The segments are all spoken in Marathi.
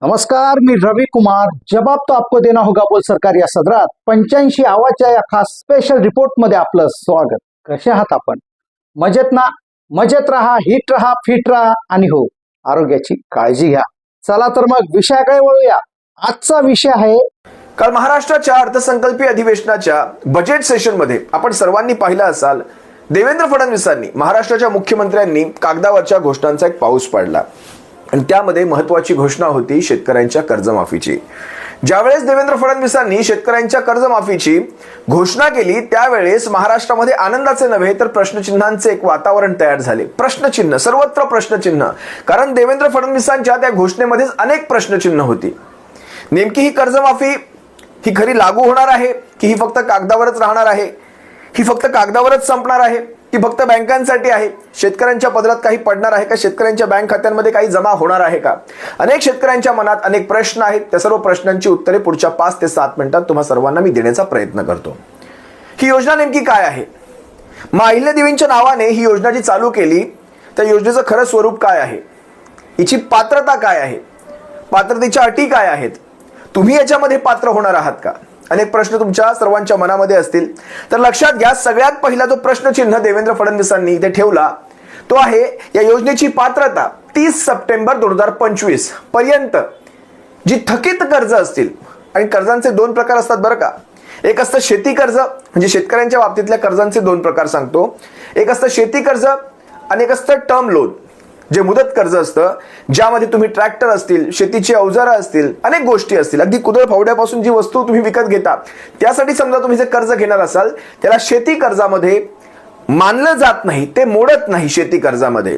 नमस्कार, मी रवि कुमार। जवाब तो आपको देना होगा बोल सरकार या सदरात 85 आवाजच्या या खास स्पेशल रिपोर्ट मध्ये आपलं स्वागत। कसे आहात आपण? मजेत ना? मजेत राहा, हिट राहा, फिट राहा आणि हो, आरोग्याची काळजी घ्या। चला तर मग विषयाकडे वळूया। आजचा विषय आहे काल महाराष्ट्राच्या अर्थसंकल्पीय अधिवेशनाच्या बजेट सेशन मध्ये आपण सर्वांनी पाहिलं असाल, देवेंद्र फडणवीसांनी महाराष्ट्राच्या मुख्यमंत्र्यांनी कागदावरच्या घोषणांचा एक पाऊस पाडला आणि त्यामध्ये महत्त्वाची घोषणा होती शेतकऱ्यांच्या कर्जमाफीची। ज्यावेळेस देवेंद्र फडणवीसांनी शेतकऱ्यांच्या कर्जमाफीची घोषणा केली त्यावेळेस महाराष्ट्रामध्ये आनंदाचे नव्हे तर प्रश्नचिन्हांचे एक वातावरण तयार झाले। प्रश्नचिन्ह, सर्वत्र प्रश्नचिन्ह, कारण देवेंद्र फडणवीसांच्या त्या घोषणेमध्येच अनेक प्रश्नचिन्ह होती। नेमकी ही कर्जमाफी ही खरी लागू होणार आहे की ही फक्त कागदावरच राहणार आहे? ही फक्त कागदावरच संपणार आहे की फक्त बँकांसाठी आहे? शेतकऱ्यांच्या पदरात काही पडणार आहे का? शेतकऱ्यांच्या बँक खात्यांमध्ये काही जमा होणार आहे का? अनेक शेतकऱ्यांच्या मनात अनेक प्रश्न आहेत। त्या सर्व प्रश्नांची उत्तरे पुढच्या 5 ते 7 मिनिटात तुम्हा सर्वांना मी देण्याचा प्रयत्न करतो। ही योजना नेमकी काय आहे? अहिल्यादेवींच्या नावाने ही योजना जी चालू केली त्या योजनेचं खरं स्वरूप काय आहे? हिची पात्रता काय आहे? पात्रतेच्या अटी काय आहेत? तुम्ही याच्यामध्ये पात्र होणार आहात का? अनेक प्रश्न तुमच्या सर्वांच्या मनामध्ये असतील। तर लक्षात घ्या, सगळ्यात पहिला जो प्रश्नचिन्ह देवेंद्र फडणवीसांनी इथे ठेवला तो आहे या योजनेची पात्रता 30 सप्टेंबर 2025 पर्यंत जी थकीत कर्ज असतील, आणि कर्जांचे 2 प्रकार असतात बरं का। एक असतं शेती कर्ज, म्हणजे शेतकऱ्यांच्या बाबतीतल्या कर्जांचे 2 प्रकार सांगतो। एक असतं शेती कर्ज आणि एक असतं टर्म लोन, जे मुदत कर्ज असतं, ज्यामध्ये तुम्ही ट्रॅक्टर असतील, शेतीची अवजारं असतील, अनेक गोष्टी असतील, अगदी कुदळ फावड्यापासून जी वस्तू तुम्ही विकत घेता त्यासाठी समजा तुम्ही जे कर्ज घेणार असाल त्याला शेती कर्जामध्ये मानलं जात नाही, ते मोडत नाही। शेती कर्जामध्ये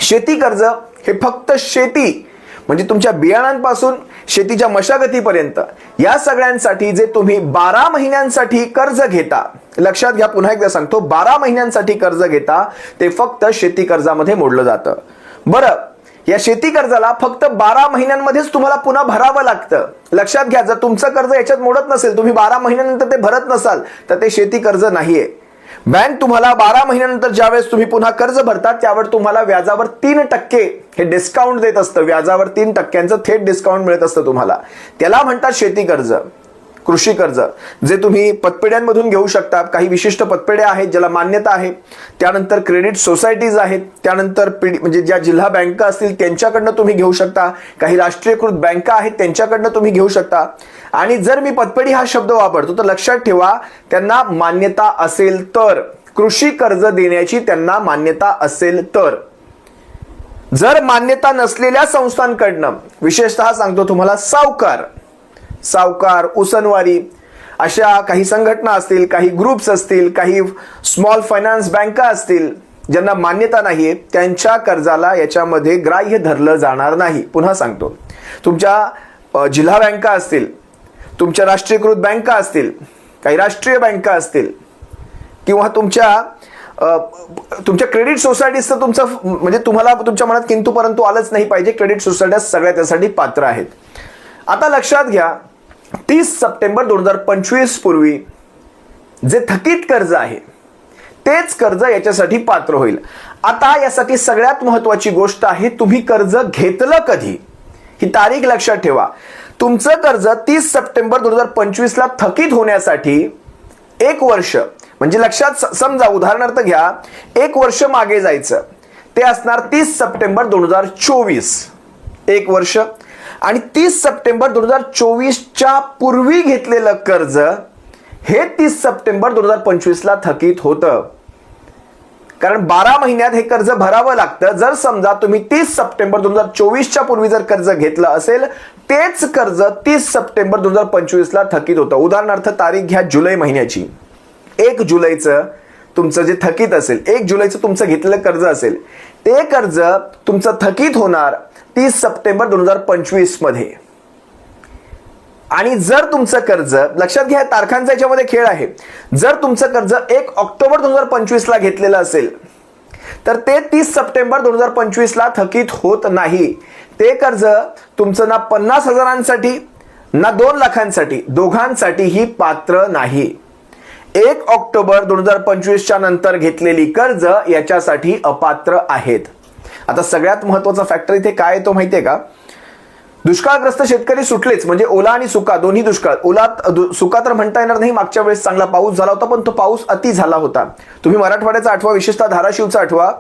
शेती कर्ज हे फक्त शेती म्हणजे तुमच्या बियाणांपासून शेतीच्या मशागतीपर्यंत या सगळ्यांसाठी जे तुम्ही 12 महिन्यांसाठी कर्ज घेता, लक्षात घ्या, पुन्हा एकदा सांगतो, 12 महिन्यांसाठी कर्ज घेता ते फक्त शेती कर्जामध्ये मोडलं जातं। बरं, या शेती कर्जाला फक्त 12 महिन्यांमध्येच तुम्हाला पुन्हा भरावं लागतं। लक्षात घ्या, जर तुमचं कर्ज याच्यात मोडत नसेल, तुम्ही 12 महिन्यानंतर ते भरत नसाल तर ते शेती कर्ज नाहीये। बँक तुम्हाला 12 महिन्यानंतर ज्यावेळेस तुम्ही पुन्हा कर्ज भरतात त्यावर तुम्हाला व्याजावर 3% हे डिस्काउंट देत असतं। व्याजावर 3% थेट डिस्काउंट मिळत असतं तुम्हाला। त्याला म्हणतात शेती कर्ज, कृषी कर्ज, जे तुम्ही पतपेढ्यांमधून घेऊ शकता। काही विशिष्ट पतपेढ्या आहेत ज्याला मान्यता आहे, त्यानंतर क्रेडिट सोसायटीज आहेत, त्यानंतर म्हणजे ज्या जिल्हा बँका असतील त्यांच्याकडनं तुम्ही घेऊ शकता, काही राष्ट्रीयकृत बँका आहेत त्यांच्याकडनं तुम्ही घेऊ शकता। आणि जर मी पतपेढी हा शब्द वापरतो तर लक्षात ठेवा, त्यांना मान्यता असेल तर, कृषी कर्ज देण्याची त्यांना मान्यता असेल तर। जर मान्यता नसलेल्या संस्थांकडनं, विशेषतः सांगतो तुम्हाला, सावकार, उसनवारी अशा काही संघटना असतील, काही ग्रुप्स असतील, काही स्मॉल फायनान्स बँका असतील ज्यांना मान्यता नाहीये, त्यांच्या कर्जाला याच्यामध्ये ग्राह्य धरलं जाणार नाही। पुन्हा सांगतो, तुमच्या जिल्हा बँका असतील, तुमच्या राष्ट्रीयकृत बँका असतील, काही राष्ट्रीय बँका असतील, किंवा तुमच्या क्रेडिट सोसायटीजचं तुमचं म्हणजे तुम्हाला तुमच्या मनात किंतु परंतु आलंच नाही पाहिजे, क्रेडिट सोसायट्या सगळ्या त्यासाठी पात्र आहेत। आता लक्षात घ्या, 30 सप्टेंबर 2025 पूर्वी जे थकीत कर्ज आहे तेच कर्ज याच्यासाठी पात्र होईल। आता यासाठी सगळ्यात महत्वाची गोष्ट आहे, तुम्ही कर्ज घेतलं कधी, ही तारीख लक्षात ठेवा। तुमचं कर्ज 30 सप्टेंबर 2025 ला थकीत होण्यासाठी 1 वर्ष, म्हणजे लक्षात समजा, उदाहरणार्थ घ्या, 1 वर्ष मागे जायचं, ते असणार 30 सप्टेंबर 2024, 1 वर्ष। आणि 30 सप्टेंबर 2024च्या पूर्वी घेतलेलं कर्ज हे 30 सप्टेंबर 2025 ला थकीत होतं, कारण 12 महिन्यात हे कर्ज भरावं लागतं। जर समजा तुम्ही 30 सप्टेंबर 2024च्या पूर्वी जर कर्ज घेतलं असेल, तेच कर्ज 30 सप्टेंबर 2025 ला थकीत होतं। उदाहरणार्थ तारीख घ्या जुलै महिन्याची, 1 जुलैचं तुमचं जे थकीत असेल, 1 जुलैचं तुमचं घेतलेलं कर्ज असेल, ते कर्ज तुमचं थकीत होणार 30 सप्टेंबर 2025 मध्ये। आणि जर तुमचं कर्ज, लक्षात घ्या तारखांचा याच्यामध्ये खेळ आहे, जर तुमचं कर्ज 1 ऑक्टोबर 2025 ला घेतलेलं असेल तर ते 30 सप्टेंबर 2025 ला थकीत होत नाही। ते कर्ज तुमचं ना 50,000साठी ना 2 लाखांसाठी, दोघांसाठीही पात्र नाही। 1 ऑक्टोबर 2025च्या नंतर घेतलेली कर्ज याच्यासाठी अपात्र आहेत। आता सगळ्यात महत्त्वाचा फॅक्टर इथे काय आहे तो माहितीये का? दुष्काळग्रस्त शेतकरी सुटलेच, म्हणजे ओला आणि सुका दोन्ही दुष्काळ. सुका तर म्हणता येणार नाही, मागच्या वेळेस चांगला पाऊस झाला होता पण तो पाऊस अति झाला होता. तुम्ही मराठवाड्याचा आठवा, विशेषतः धाराशिवचा आठवा.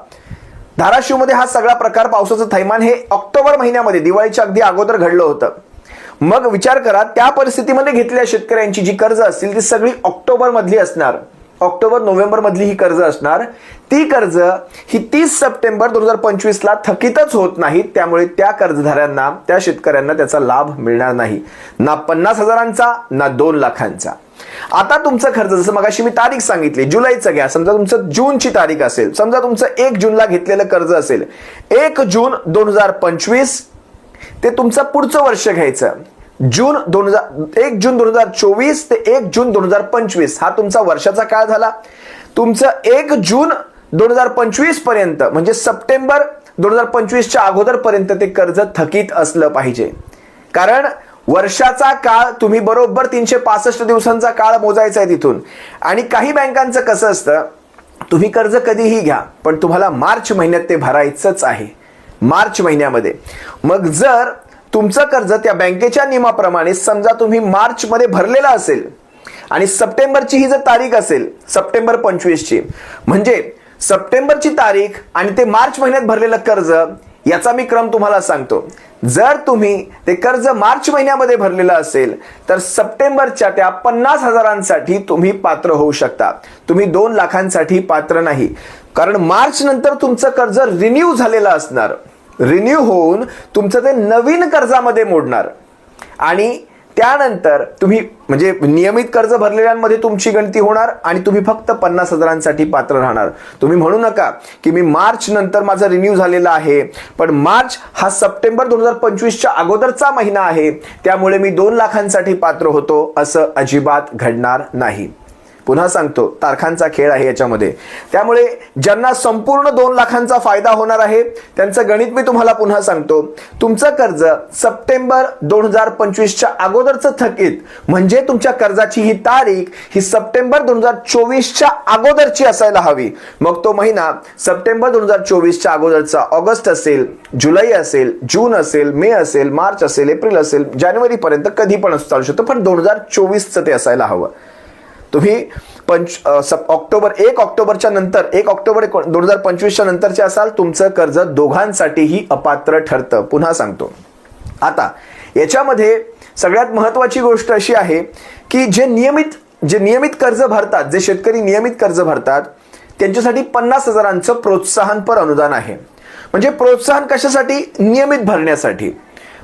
धाराशिवमध्ये हा सगळा प्रकार, पावसाचं थैमान हे ऑक्टोबर महिन्यामध्ये दिवाळीच्या अगदी अगोदर घडलं होतं. मग विचार करा, त्या परिस्थितीमध्ये घेतलेल्या शेतकऱ्यांची जी कर्ज असतील ती सगळी ऑक्टोबर मधली असणार, ऑक्टोबर नोव्हेंबर मधली ही कर्ज असणार. ती कर्ज ही 30 सप्टेंबर 2025 ला थकीतच होत नाहीत. त्यामुळे त्या कर्जधाऱ्यांना, त्या शेतकऱ्यांना त्याचा लाभ मिळणार नाही, ना 50,000चा ना 2 लाखांचा. आता तुमचं कर्ज, जसं मगाशी मी तारीख सांगितली, जुलैचं घ्या. समजा तुमचं जूनची तारीख असेल, समजा तुमचं 1 जूनला घेतलेलं कर्ज असेल, 1 जून 2025 ते तुमचं पुढचं वर्ष घ्यायचं. 1 जून 2024 ते 1 जून 2025 हा तुमचा वर्षाचा काळ झाला. तुमचं 1 जून 2025 पर्यंत, म्हणजे सप्टेंबर 2025च्या अगोदर पर्यंत ते कर्ज थकीत असलं पाहिजे. कारण वर्षाचा काळ तुम्ही बरोबर 365 दिवसांचा काळ मोजायचा आहे तिथून. आणि काही बँकांचं कसं असतं, तुम्ही कर्ज कधीही घ्या पण तुम्हाला मार्च महिन्यात ते भरायचंच आहे, मार्च महिन्यामध्ये. मग जर तुमचं कर्ज त्या बँकेच्या नियमाप्रमाणे समजा तुम्ही मार्च मध्ये भरलेला असेल आणि सप्टेंबरची ही जर तारीख असेल, सप्टेंबर 25ची, म्हणजे सप्टेंबरची तारीख आणि ते मार्च महिन्यात भरलेलं कर्ज, याचा मी क्रम तुम्हाला सांगतो. जर तुम्ही ते कर्ज मार्च महिन्यामध्ये भरलेलं असेल तर सप्टेंबरच्या त्या 50,000साठी तुम्ही पात्र होऊ शकता. तुम्ही 2 लाखांसाठी पात्र नाही, कारण मार्च नंतर तुमचं कर्ज रिन्यू झालेलं असणार. रिन्यू होऊन तुमचं ते नवीन कर्जामध्ये मोडणार आणि त्यानंतर तुम्ही, म्हणजे नियमित कर्ज भरलेल्यांमध्ये तुमची गणती होणार आणि तुम्ही फक्त 50,000साठी पात्र राहणार. तुम्ही म्हणू नका की मी मार्च नंतर माझा रिन्यू झालेला आहे, पण मार्च हा सप्टेंबर 2025च्या अगोदरचा महिना आहे, त्यामुळे मी 2 लाखांसाठी पात्र होतो. असं अजिबात घडणार नाही. पुन्हा सांगतो, तारखांचा खेळ आहे याच्यामध्ये. त्यामुळे ज्यांना संपूर्ण 2 लाखांचा फायदा होणार आहे त्यांचं गणित मी तुम्हाला पुन्हा सांगतो. तुमचं कर्ज सप्टेंबर 2025च्या अगोदरचं थकीत, म्हणजे तुमच्या कर्जाची ही तारीख ही सप्टेंबर 2024च्या अगोदरची असायला हवी. मग तो महिना सप्टेंबर 2024च्या अगोदरचा ऑगस्ट असेल, जुलै असेल, जून असेल, मे असेल, मार्च असेल, एप्रिल असेल, जानेवारी पर्यंत कधी पण चालू शकतो, पण 2024चं ते असायला हवं. तुम्ही 1 ऑक्टोबरच्या नंतर, 1 ऑक्टोबर 2025च्या नंतरचे असाल, तुमचं कर्ज दोघांसाठीही अपात्र ठरतं. पुन्हा सांगतो. आता याच्यामध्ये सगळ्यात महत्वाची गोष्ट अशी आहे की जे नियमित कर्ज भरतात, जे शेतकरी नियमित कर्ज भरतात त्यांच्यासाठी 50,000चं प्रोत्साहनपर अनुदान आहे. म्हणजे प्रोत्साहन कशासाठी? नियमित भरण्यासाठी.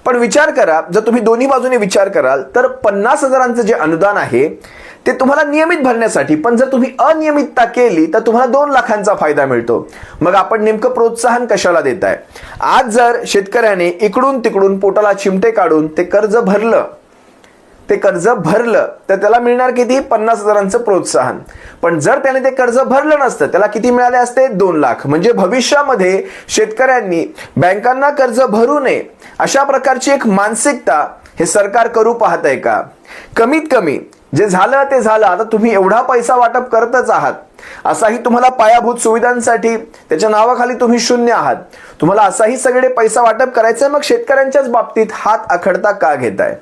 पण विचार करा, जर तुम्ही दोन्ही बाजूने विचार कराल तर 50,000चं जे अनुदान आहे ते तुम्हाला नियमित भरण्यासाठी, पण जर तुम्ही अनियमितता केली तर तुम्हाला 2 लाखांचा फायदा मिळतो. मग आपण नेमकं प्रोत्साहन कशाला देताय? आज जर शेतकऱ्याने इकडून तिकडून पोटाला चिमटे काढून ते कर्ज भरलं तर त्याला मिळणार किती? 50,000चं प्रोत्साहन. पण जर त्याने ते कर्ज भरलं नसतं, त्याला किती मिळाले असते? 2 लाख. म्हणजे भविष्यामध्ये शेतकऱ्यांनी बँकांना कर्ज भरू नये अशा प्रकारची एक मानसिकता हे सरकार करू पाहत आहे का? कमीत कमी जे झालं ते झालं, आता तुम्ही एवढा पैसा वाटप करतच आहात, असाही तुम्हाला पायाभूत सुविधांसाठी त्याच्या नावाखाली तुम्ही शून्य आहात, तुम्हाला असाही सगळे पैसा वाटप करायचं, मग शेतकऱ्यांच्याच बाबतीत हात आखडता का घेताय?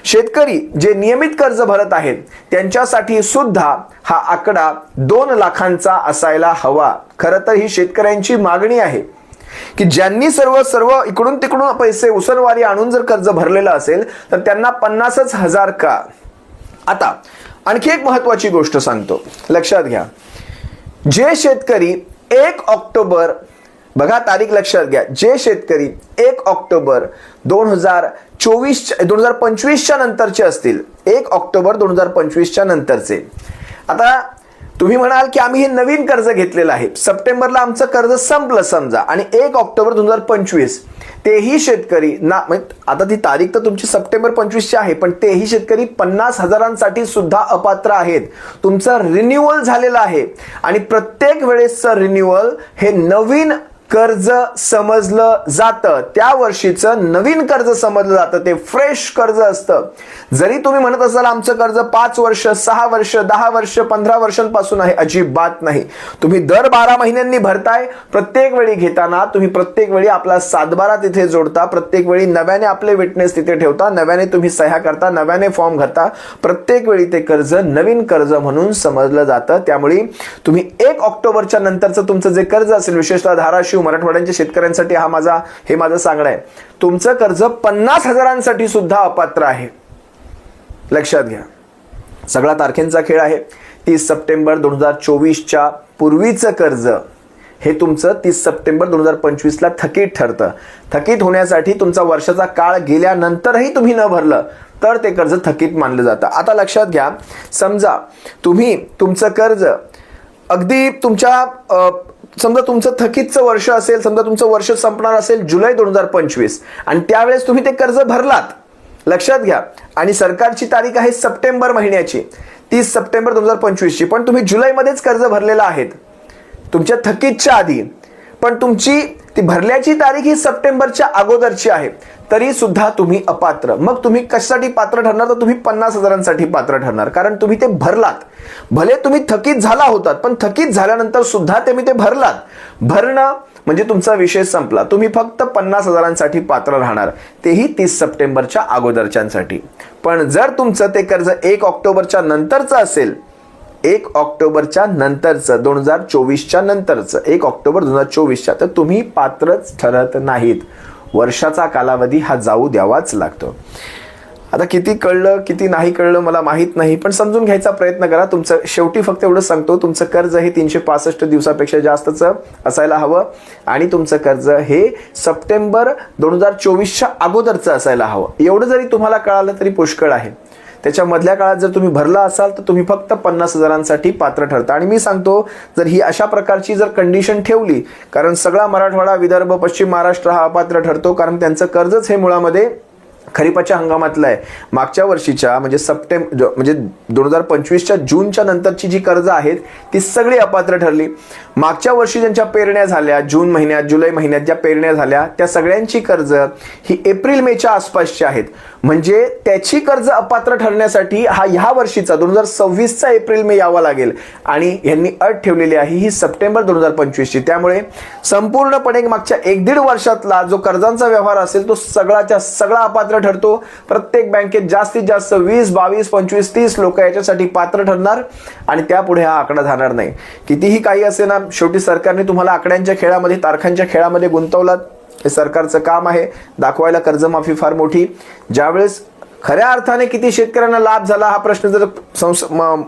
शेतकरी जे नियमित कर्ज भरत आहेत त्यांच्यासाठी सुद्धा हा आकडा 2 लाखांचा असायला हवा. खरं तर ही शेतकऱ्यांची मागणी आहे की ज्यांनी सर्व इकडून तिकडून पैसे उसनवारी आणून जर कर्ज भरलेलं असेल तर त्यांना 50,000 का? आता आणखी एक महत्वाची गोष्ट सांगतो, लक्षात घ्या. जे शेतकरी 1 ऑक्टोबर, बघा तारीख लक्षात घ्या, जे शेतकरी 1 ऑक्टोबर 2025च्या नंतरचे असतील, 1 ऑक्टोबर 2025च्या नंतरचे. आता तुम्ही म्हणाल की आम्ही हे नवीन कर्ज घेतलेलं आहे, सप्टेंबरला आमचं कर्ज संपलं समजा आणि 1 ऑक्टोबर 2025 तेही शेतकरी ना, आता ती तारीख तर तुमची सप्टेंबर 25ची आहे, पण तेही शेतकरी 50,000साठी सुद्धा अपात्र आहेत. तुमचं रिन्युअल झालेलं आहे आणि प्रत्येक वेळेसचं रिन्युअल हे नवीन कर्ज समजलं जातं, त्या वर्षीचं नवीन कर्ज समजलं जातं, ते फ्रेश कर्ज असतं. जरी तुम्ही म्हणत असाल आमचं कर्ज 5 वर्ष 6 वर्ष 10 वर्ष 15 वर्षांपासून आहे, अजिबात नाही. तुम्ही दर 12 महिन्यांनी भरताय. प्रत्येक वेळी घेताना तुम्ही प्रत्येक वेळी आपला 7/12 तिथे जोडता, प्रत्येक वेळी नव्याने आपले विटनेस तिथे ठेवता, नव्याने तुम्ही सह्या करता, नव्याने फॉर्म भरता. प्रत्येक वेळी ते कर्ज नवीन कर्ज म्हणून समजलं जातं. त्यामुळे तुम्ही 1 ऑक्टोबरच्या नंतरचं तुमचं जे कर्ज असेल, विशेषतः धाराशिव मराठवाड्याच्या शेतकऱ्यांसाठी हे माझं सांगणं आहे, तुमचं कर्ज 50,000साठी सुद्धा अपात्र आहे. लक्षात घ्या. सगळा तारखेंचा खेळ आहे. 30 सप्टेंबर 2024च्या पूर्वीचं कर्ज हे तुमचं 30 सप्टेंबर 2025ला थकीत ठरतं. थकीत होण्यासाठी तुमचा वर्षाचा काळ गेल्यानंतरही तुम्ही न भरलं तर ते कर्ज थकीत मानलं जातं. आता लक्षात घ्या, समजा तुम्ही तुमचं कर्ज अगदी समजा तुमचं थकीतचं वर्ष असेल, समजा तुमचं वर्ष संपणार असेल जुलै 2025 आणि त्यावेळेस तुम्ही ते कर्ज भरलात. लक्षात घ्या. आणि सरकारची तारीख आहे सप्टेंबर महिन्याची 30 सप्टेंबर 2025ची, पण तुम्ही जुलैमध्येच कर्ज भरलेलं आहेत तुमच्या थकीतच्या आधी, पण तुमची ती भरल्याची तारीख ही सप्टेंबरच्या अगोदरची आहे, तरी सुद्धा तुम्ही अपात्र. मग तुम्ही कशासाठी पात्र ठरणार? तर तुम्ही 50,000साठी पात्र ठरणार, कारण तुम्ही ते भरलात. भले तुम्ही थकीत झाला होतात, पण थकीत झाल्यानंतर सुद्धा तुम्ही ते भरलात. भरणं म्हणजे तुमचा विषय संपला. तुम्ही फक्त 50,000साठी पात्र राहणार, तेही 30 सप्टेंबरच्या अगोदरच्यांसाठी. पण जर तुमचं ते कर्ज 1 ऑक्टोबरच्या नंतरचं असेल, 1 ऑक्टोबरच्या नंतरचं 2024च्या नंतरचं 1 ऑक्टोबर 2024च्या, तर तुम्ही पात्रच ठरत नाहीत. वर्षाचा कालावधी हा जाऊ द्यावाच लागतो. आता किती कळलं किती नाही कळलं मला माहित नाही, पण समजून घ्यायचा प्रयत्न करा. तुमचं शेवटी फक्त एवढं सांगतो, तुमचं कर्ज हे 365 दिवसापेक्षा जास्तचं असायला हवं आणि तुमचं कर्ज हे सप्टेंबर 2024च्या अगोदरचं असायला हवं. एवढं जरी तुम्हाला कळालं तरी पुष्कळ आहे. त्याच्या मधल्या काळात जर तुम्ही भरला असाल तर तुम्ही फक्त 50,000साठी पात्र ठरता. आणि मी सांगतो, जर ही अशा प्रकारची जर कंडिशन ठेवली, कारण सगळा मराठवाडा, विदर्भ, पश्चिम महाराष्ट्र हा अपात्र ठरतो, कारण त्यांचं कर्जच हे मुळामध्ये खरीपाच्या हंगामातलं आहे. मागच्या वर्षीच्या म्हणजे 2025च्या जूनच्या नंतरची जी कर्ज आहेत ती सगळी अपात्र ठरली. मागच्या वर्षी ज्यांच्या पेरण्या झाल्या जून महिन्यात जुलै महिन्यात ज्या पेरण्या झाल्या त्या सगळ्यांची कर्ज ही एप्रिल मेच्या आसपासची आहेत. म्हणजे त्याची कर्ज अपात्र ठरण्यासाठी ह्या वर्षीचा 2026चा एप्रिल मे यावा लागेल आणि यांनी अट ठेवलेली आहे ही सप्टेंबर 2025ची. त्यामुळे संपूर्णपणे मागच्या 1-1.5 वर्षातला जो कर्जांचा व्यवहार असेल तो सगळाच्या सगळा अपात्र ठरतो. प्रत्येक बँकेत जास्तीत जास्त 20, 22, 25, 30 लोक याच्यासाठी पात्र ठरणार आणि त्यापुढे हा आकडा जाणार नाही. कितीही काही असे ना, शेवटी सरकारने तुम्हाला आकड्यांच्या खेळामध्ये, तारखांच्या खेळामध्ये गुंतवलात. हे सरकारचं काम आहे दाखवायला कर्जमाफी फार मोठी. ज्यावेळेस खऱ्या अर्थाने किती शेतकऱ्यांना लाभ झाला हा प्रश्न जर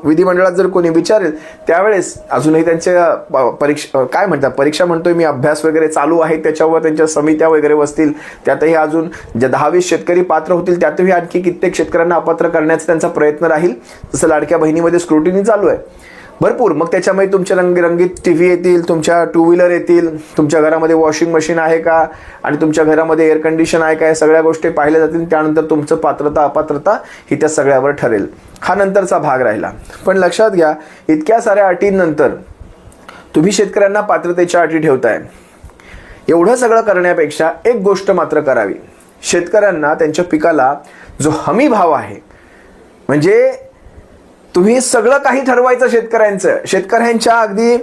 विधिमंडळात जर कोणी विचारेल त्यावेळेस अजूनही त्यांच्या परीक्षा म्हणतोय मी, अभ्यास वगैरे चालू आहे, त्याच्यावर त्यांच्या समित्या वगैरे बसतील. त्यातही अजून जे 10-20 शेतकरी पात्र होतील त्यातही आणखी कित्येक शेतकऱ्यांना अपात्र करण्याचा त्यांचा प्रयत्न राहील. जसं लाडक्या बहिणीमध्ये स्क्रुटिनी चालू आहे भरपूर. मग त्याच्यामध्ये तुमच्या रंगीत टीव्ही येतील, तुमच्या 2 व्हीलर येतील, तुमच्या घरामध्ये वॉशिंग मशीन आहे का आणि तुमच्या घरामध्ये एअर कंडिशन आहे का, या सगळ्या गोष्टी पाहिल्या जातील. त्यानंतर तुमचं पात्रता अपात्रता ही त्या सगळ्यावर ठरेल. हा नंतरचा भाग राहिला. पण लक्षात घ्या, इतक्या साऱ्या अटींनंतर तुम्ही शेतकऱ्यांना पात्रतेच्या अटी ठेवताय. एवढं सगळं करण्यापेक्षा एक गोष्ट मात्र करावी, शेतकऱ्यांना त्यांच्या पिकाला जो हमी भाव आहे, म्हणजे तुम्ही सगळं काही ठरवायचं शेतकऱ्यांच्या अगदी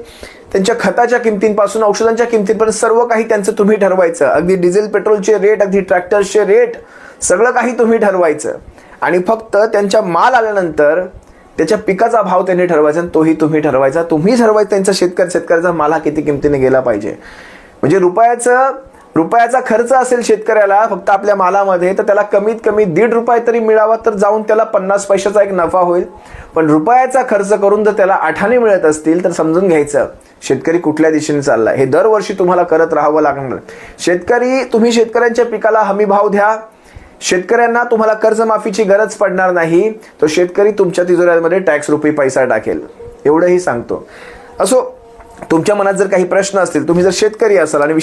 त्यांच्या खताच्या किमतींपासून औषधांच्या किमतींपर्यंत सर्व काही त्यांचं तुम्ही ठरवायचं. अगदी डिझेल पेट्रोलचे रेट, अगदी ट्रॅक्टर्सचे रेट, सगळं काही तुम्ही ठरवायचं आणि फक्त त्यांच्या माल आल्यानंतर त्याच्या पिकाचा भाव त्यांनी ठरवायचा आणि तोही तुम्ही ठरवायचा. तुम्ही ठरवायचं त्यांचा शेतकऱ्याचा माल हा किती किमतीने गेला पाहिजे. म्हणजे रुपयाचा खर्च असेल शेतकऱ्याला फक्त आपल्या मालामध्ये, तर त्याला कमीत कमी ₹1.5 तरी मिळावा, तर जाऊन त्याला 50 पैशाचा एक नफा होईल. पण रुपयाचा खर्च करून जर त्याला 8 मिळत असतील तर समजून घ्यायचं शेतकरी कुठल्या दिशेने चाललाय. हे दरवर्षी तुम्हाला करत राहावं लागणार. तुम्ही शेतकऱ्यांच्या पिकाला हमी भाव द्या. शेतकऱ्यांना तुम्हाला कर्जमाफीची गरज पडणार नाही. तो शेतकरी तुमच्या तिजोऱ्यामध्ये टॅक्स रुपी पैसा टाकेल. एवढंही सांगतो. असो, तुमच्या मनात जर काही प्रश्न असतील, तुम्ही जर शेतकरी असाल आणि